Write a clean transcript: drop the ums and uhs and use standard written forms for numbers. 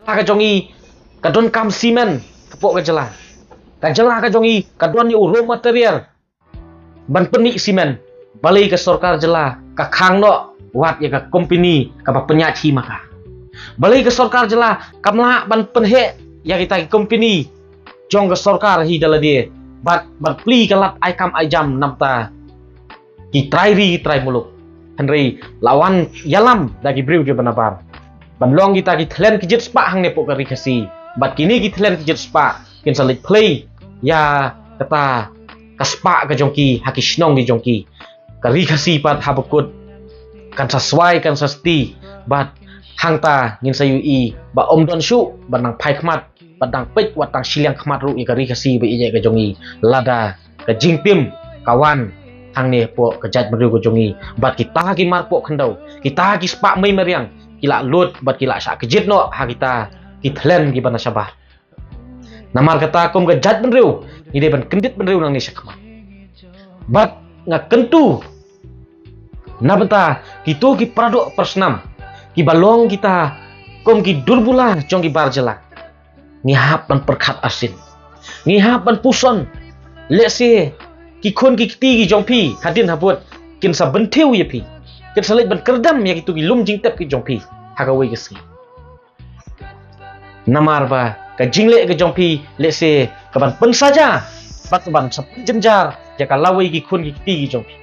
ka jongi kadon kam simen kapok ka jela. Ka jela ka jongi kadon ni raw material ban penik simen balai ke sorkar jela ka khang no wat ya ka company ka penyaci maka. Balai ke sorkar jela kamla ban penhe ya kita company jong ke sorkar hi dala dia bat pli kalat ai kam ai jam namta ki trai muluk henry lawan yalam dagi briu je banabar ban long kita ki thlen ki jet spa hang ne pokari kasi bat kini ki thlen ki jet spa kin salit play ya kata kaspa ka jongki haki snong di jongki kari kasi pat habukut kan sesuai kan sasti bat hangta ngin sayu i ba om don shu banang pai khmat badang pek watang siliang khmat ru i kari kasi be ije ka jongi lada ka jingpim kawan hang ne po ka jat meriu ka jongi bat kita ki mar po khandau kita ki spa mai meriang kila lut bat kila sa ka jit no ha kita ki thlen ki bana sabah namar kata kom ka jat meriu ide ban kendit meriu nang ni sakma bat nga kentu nabata kitu ki pradok persnam ki balong kita kom ki durbula jong ki barjela ngihap dan perkat asin ngihap dan puson lese ki khon ki ti ki jongpi hadin habut kin sa bentiu ye pi kin salit ban kerdam ya kitu ki lum jing tep ki jongpi hagawe ki si namar ba ka jingle ki jongpi lese ka ban pen saja bat ban sap jenjar ya ka lawe ki khon ki ti ki jongpi